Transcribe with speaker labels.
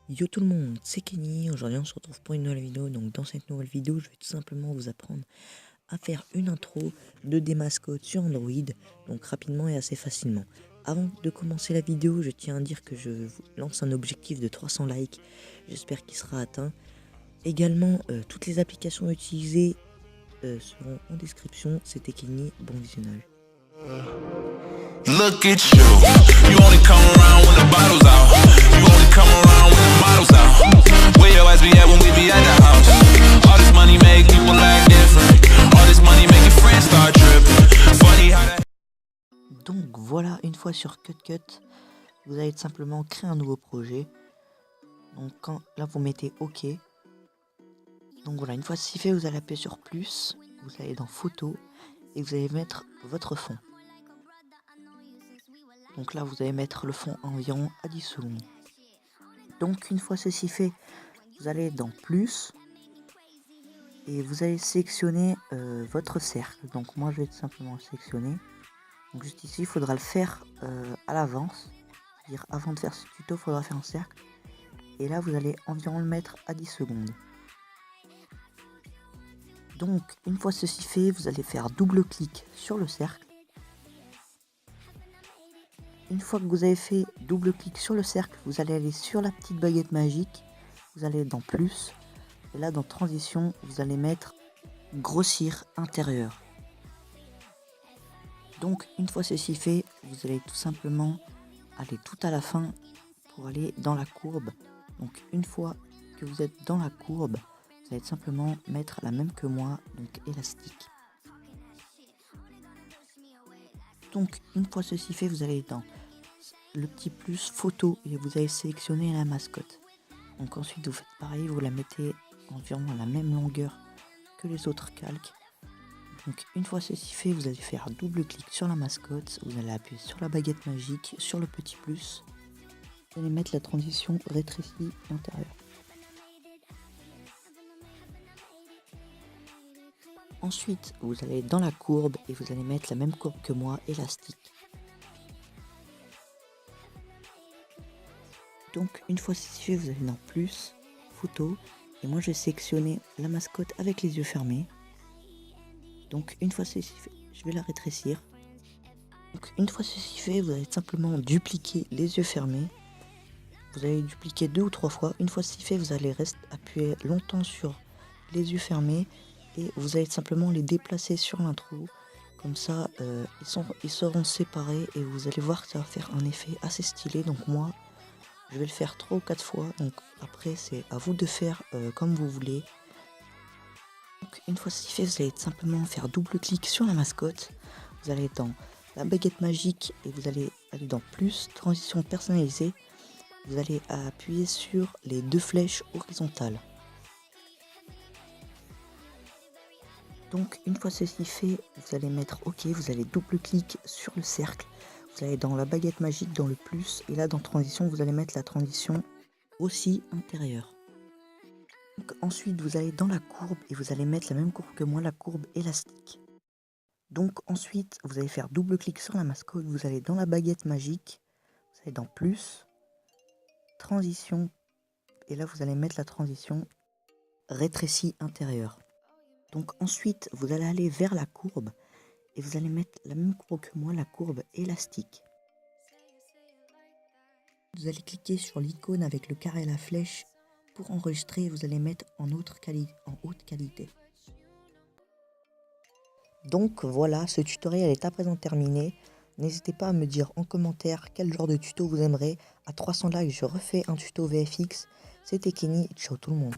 Speaker 1: Yo tout le monde, c'est Kenny. Aujourd'hui on se retrouve pour une nouvelle vidéo. Donc dans cette nouvelle vidéo, je vais tout simplement vous apprendre à faire une intro de des mascottes sur Android, donc rapidement et assez facilement. Avant de commencer la vidéo, je tiens à dire que je vous lance un objectif de 300 likes. J'espère qu'il sera atteint. Également, toutes les applications utilisées seront en description. C'était Kenny, bon visionnage.
Speaker 2: Look at you. You only come around when the bottle's out. You only come around when the model's out. Where your ass be at when we be at the house? All this money make people act different. All this money make your friends start tripping. Funny how that.
Speaker 1: Donc voilà, une fois sur CutCut, vous allez simplement créer un nouveau projet. Donc là vous mettez OK. Donc voilà, une fois ceci fait, vous allez appuyer sur plus, vous allez dans photo et vous allez mettre votre fond. Donc là vous allez mettre le fond environ à 10 secondes. Donc une fois ceci fait, vous allez dans plus et vous allez sélectionner votre cercle. Donc moi je vais tout simplement le sélectionner. Donc juste ici il faudra le faire à l'avance. C'est-à-dire avant de faire ce tuto il faudra faire un cercle. Et là vous allez environ le mettre à 10 secondes. Donc une fois ceci fait, vous allez faire double clic sur le cercle. Une fois que vous avez fait double clic sur le cercle, vous allez aller sur la petite baguette magique, vous allez dans plus, et là dans transition, vous allez mettre grossir intérieur. Donc une fois ceci fait, vous allez tout simplement aller tout à la fin pour aller dans la courbe. Donc une fois que vous êtes dans la courbe, vous allez simplement mettre la même que moi, donc élastique. Donc une fois ceci fait, vous allez dans le petit plus photo et vous allez sélectionner la mascotte. Donc ensuite vous faites pareil, vous la mettez environ à la même longueur que les autres calques. Donc une fois ceci fait, vous allez faire double clic sur la mascotte, vous allez appuyer sur la baguette magique, sur le petit plus, vous allez mettre la transition rétrécie et antérieure. Ensuite, vous allez dans la courbe et vous allez mettre la même courbe que moi, élastique. Donc, une fois ceci fait, vous allez dans plus, photo, et moi je vais sélectionner la mascotte avec les yeux fermés. Donc, une fois ceci fait, je vais la rétrécir. Donc, une fois ceci fait, vous allez simplement dupliquer les yeux fermés. Vous allez dupliquer 2 ou 3 fois. Une fois ceci fait, vous allez appuyer longtemps sur les yeux fermés. Et vous allez simplement les déplacer sur l'intro. Comme ça, ils seront séparés et vous allez voir que ça va faire un effet assez stylé. Donc moi, je vais le faire 3 ou 4 fois. Donc après, c'est à vous de faire comme vous voulez. Donc une fois c'est fait, vous allez simplement faire double clic sur la mascotte. Vous allez dans la baguette magique et vous allez aller dans plus, transition personnalisée. Vous allez appuyer sur les 2 flèches horizontales. Donc une fois ceci fait, vous allez mettre OK, vous allez double clic sur le cercle, vous allez dans la baguette magique, dans le plus, et là dans transition, vous allez mettre la transition aussi intérieure. Donc ensuite, vous allez dans la courbe et vous allez mettre la même courbe que moi, la courbe élastique. Donc ensuite, vous allez faire double clic sur la mascotte, vous allez dans la baguette magique, vous allez dans plus, transition, et là vous allez mettre la transition rétrécie intérieure. Donc ensuite, vous allez aller vers la courbe et vous allez mettre la même courbe que moi, la courbe élastique. Vous allez cliquer sur l'icône avec le carré et la flèche pour enregistrer. Vous allez mettre en haute qualité. Donc voilà, ce tutoriel est à présent terminé. N'hésitez pas à me dire en commentaire quel genre de tuto vous aimerez. À 300 likes, je refais un tuto VFX. C'était Kenny, ciao tout le monde.